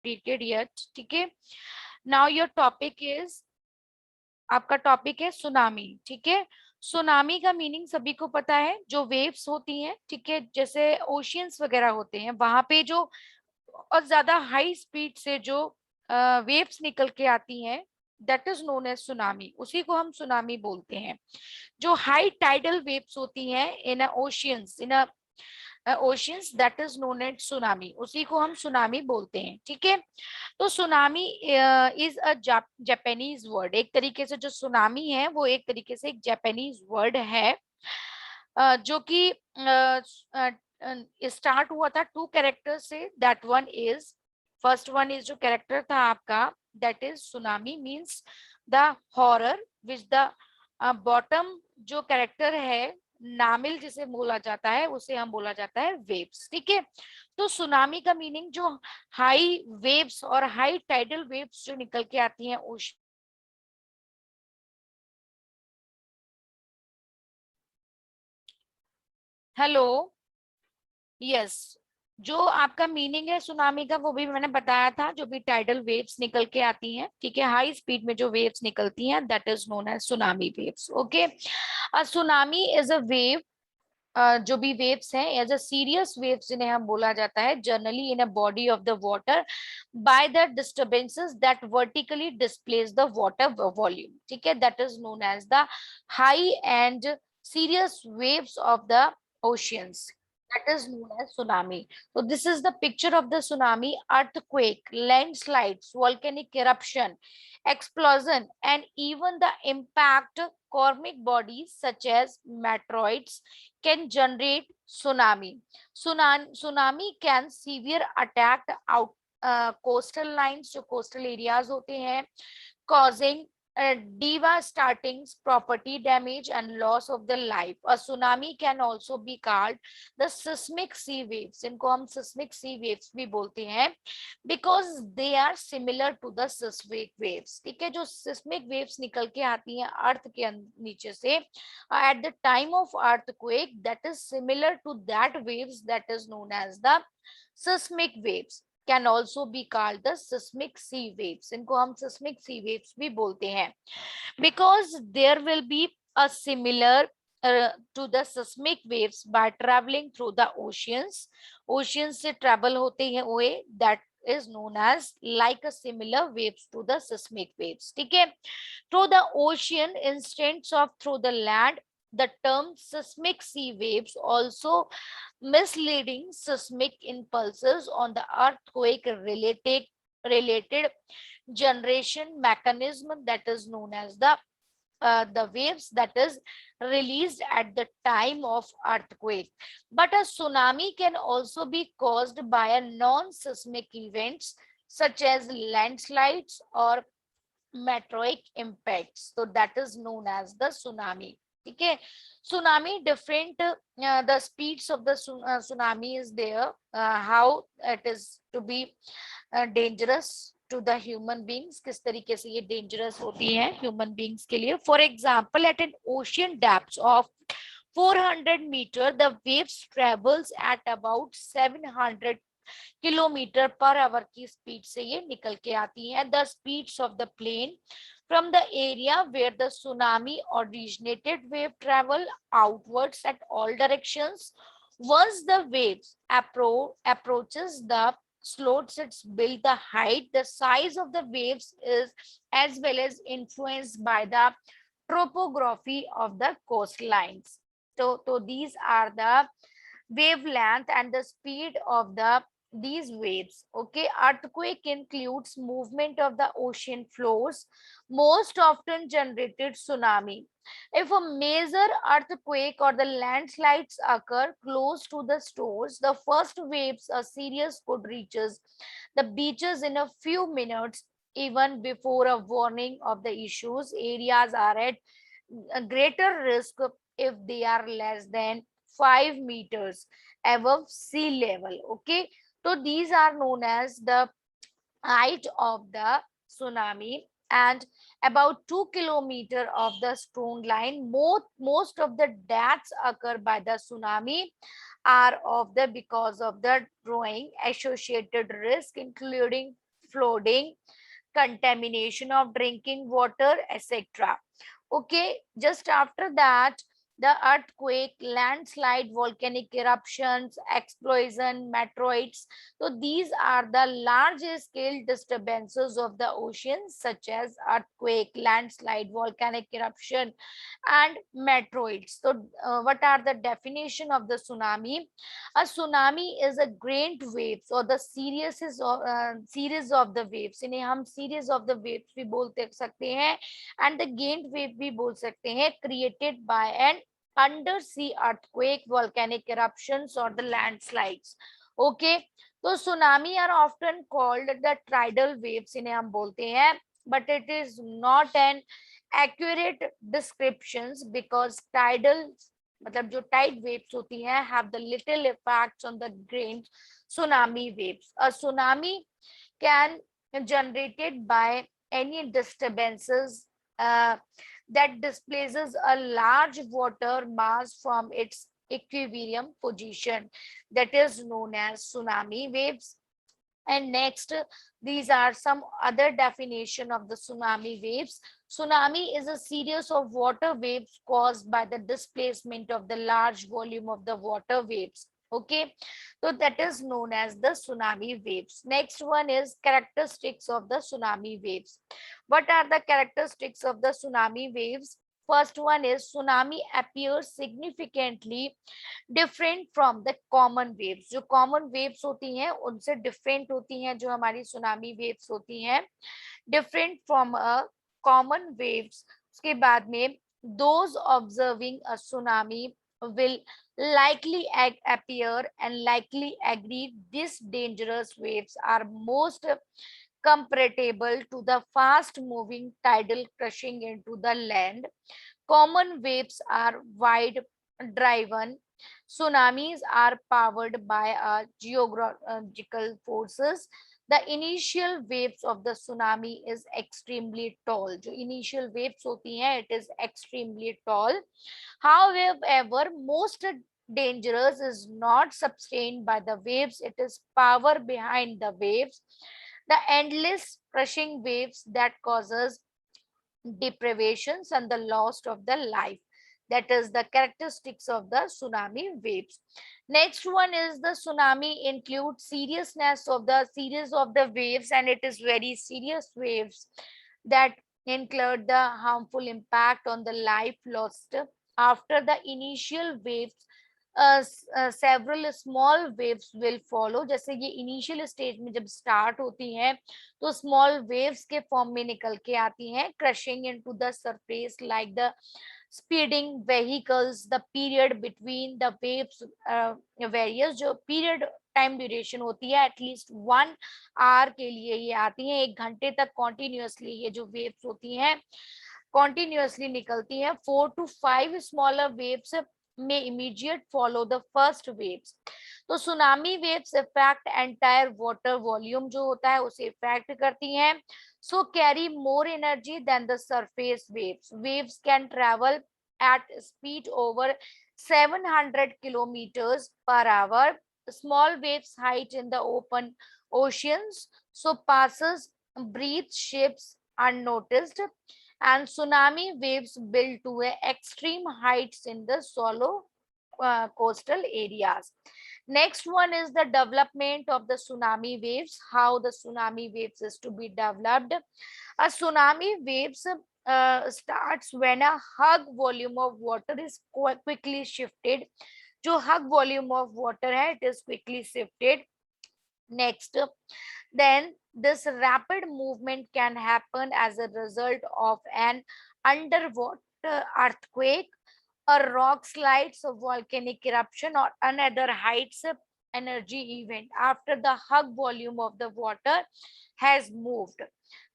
completed yet. ठीक है, now your topic is, आपका टॉपिक है सुनामी. ठीक है, सुनामी का मीनिंग सभी को पता है, जो वेव्स होती हैं, ठीक है, जैसे ओशियंस वगैरह होते हैं, वहां पे जो और ज्यादा हाई स्पीड से जो वेव्स निकल के आती हैं, that is known as tsunami. उसी को हम सुनामी बोलते हैं. जो हाई टाइडल वेव्स होती हैं in oceans, in oceans, that is known as tsunami. उसी को हम सुनामी बोलते हैं. ठीक है, तो tsunami is a Japanese word. एक तरीके से जो सुनामी है वो एक तरीके से एक जापानीज वर्ड है, जो कि स्टार्ट हुआ था टू कैरेक्टर से. That one is, first one is जो कैरेक्टर था आपका, that is tsunami means the horror, which the bottom जो कैरेक्टर है, नामिल जिसे बोला जाता है, उसे हम बोला जाता है वेव्स. ठीक है, तो सुनामी का मीनिंग जो हाई वेव्स और हाई टाइडल वेव्स जो निकल के आती हैं ओशन. हेलो, यस, जो आपका मीनिंग है सुनामी का वो भी मैंने बताया था. जो भी टाइडल वेव्स निकल के आती हैं, ठीक है, हाई स्पीड में जो वेव्स निकलती हैं, that is known as tsunami waves. Okay, a tsunami is a wave, जो भी वेव्स हैं, एज अ सीरियस वेव्स जिन्हें हम बोला जाता है, generally in a body of the water by the disturbances that vertically displace the water volume. ठीक है, that is known as the high and serious waves of the oceans, that is known as tsunami. So this is the picture of the tsunami: earthquake, landslides, volcanic eruption, explosion, and even the impact. Cosmic bodies such as meteoroids can generate tsunami. Tsunami can severe attack out coastal lines, जो coastal areas होते हैं, causing devastating property damage and loss of the life. A tsunami can also be called the seismic sea waves. इनको हम seismic sea waves भी बोलते हैं, because they are similar to the seismic waves. ठीक है, जो seismic waves निकल के आती हैं अर्थ के नीचे से at the time of earthquake, that is similar to that waves, that is known as the seismic waves. Can also be called the seismic sea waves. इनको हम seismic sea waves भी बोलते हैं, because there will be a similar to the seismic waves by traveling through the oceans. Oceans से travel होते हैं हुए, that is known as like a similar waves to the seismic waves. ठीक है, through the ocean instead of through the land. The term seismic sea waves also misleading. Seismic impulses on the earthquake related generation mechanism, that is known as the waves that is released at the time of earthquake. But a tsunami can also be caused by a non-seismic events such as landslides or meteoric impacts. So that is known as the tsunami. ठीक है, tsunami different, the speeds of the tsunami is there, how it is to be dangerous to the human beings, किस तरीके से ये dangerous होती है human beings के लिए. For example, at an ocean depth of 400 meter, the waves travels at about 700 kilometre पर hour की स्पीड से ये निकल के आती है. The speeds of the plane from the area where the tsunami originated wave travel outwards at all directions. Once the waves approaches the slopes, it's build the height, the size of the waves is as well as influenced by the topography of the coastlines. So these are the wavelength and the speed of these waves. Okay, earthquake includes movement of the ocean floors, most often generated tsunami. If a major earthquake or the landslides occur close to the shores, the first waves a serious could reaches the beaches in a few minutes. Even before a warning of the issues, areas are at a greater risk if they are less than 5 meters above sea level. Okay, so these are known as the height of the tsunami. And about 2 kilometers of the stone line, most of the deaths occur by the tsunami are of the because of the drawing associated risk, including flooding, contamination of drinking water, etc. Okay, just after that, the earthquake, landslide, volcanic eruptions, explosion, meteorites. So these are the large scale disturbances of the ocean, such as earthquake, landslide, volcanic eruption, and meteoroids. So what are the definition of the tsunami? A tsunami is a great waves or the series of the waves. इन्हें हम series of the waves भी बोलते सकते हैं, and the gained wave भी बोल सकते हैं, created by an undersea earthquake, volcanic eruptions or the landslides. Okay, तो tsunami are often called the tidal waves, इन्हें हम बोलते हैं, but it is not an accurate descriptions because tidal मतलब जो tide waves होती हैं have the little effects on the grain tsunami waves. A tsunami can generated by any disturbances that displaces a large water mass from its equilibrium position, that is known as tsunami waves. And next, these are some other definition of the tsunami waves. Tsunami is a series of water waves caused by the displacement of the large volume of the water waves. Okay, so that is known as the tsunami waves. Next one is characteristics of the tsunami waves. What are the characteristics of the tsunami waves? First one is tsunami appears significantly different from the common waves. जो common waves होती हैं उनसे different होती हैं जो हमारी tsunami waves होती हैं, different from a common waves. उसके बाद में those observing a tsunami will likely appear and likely agree these dangerous waves are most comparable to the fast moving tidal crushing into the land. Common waves are wide driven. Tsunamis are powered by geological forces. The initial waves of the tsunami is extremely tall. जो initial waves होती हैं, it is extremely tall. However, most dangerous is not sustained by the waves. It is power behind the waves. The endless crushing waves that causes deprivations and the loss of the life. That is the characteristics of the tsunami waves. Next one is the tsunami includes seriousness of the series of the waves, and it is very serious waves that include the harmful impact on the life lost after the initial waves. Several small waves will follow. जैसे ये initial stage में जब start होती हैं तो small waves के form में निकल के आती हैं, crushing into the surface like the speeding vehicles. The period between the waves varies. जो period टाइम ड्यूरेशन होती है एटलीस्ट 1 आवर के लिए ये आती हैं, 1 घंटे तक कॉन्टिन्यूसली ये जो वेव्स होती हैं कॉन्टिन्यूसली निकलती हैं. 4 to 5 smaller waves may immediate follow the first waves. तो tsunami waves effect entire water volume जो होता है उसे इफेक्ट करती हैं. So carry more energy than the surface waves. Waves can travel at speed over 700 kilometers per hour. Small waves height in the open oceans, so passes breathe ships unnoticed, and tsunami waves build to extreme heights in the shallow coastal areas. Next one is the development of the tsunami waves. How the tsunami waves is to be developed. A tsunami waves starts when a hug volume of water is quickly shifted. जो hug volume of water है, it is quickly shifted. Next, then this rapid movement can happen as a result of an underwater earthquake, a rock slides, a volcanic eruption, or another heights energy event after the hug volume of the water has moved.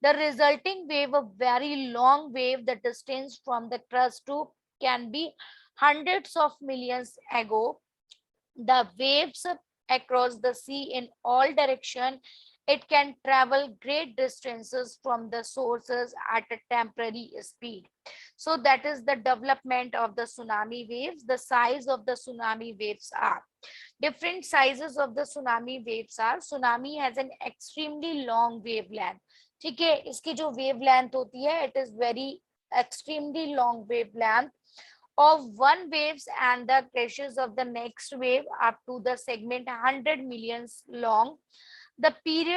The resulting wave, a very long wave, the distance from the crust to can be hundreds of millions ago. The waves across the sea in all direction. It can travel great distances from the sources at a temporary speed. So that is the development of the tsunami waves. The size of the tsunami waves are different sizes of the tsunami waves are. Tsunami has an extremely long wavelength. ठीक है, इसकी जो wavelength होती है, it is very extremely long wavelength of one waves and the crashes of the next wave up to the segment 100 millions long. The period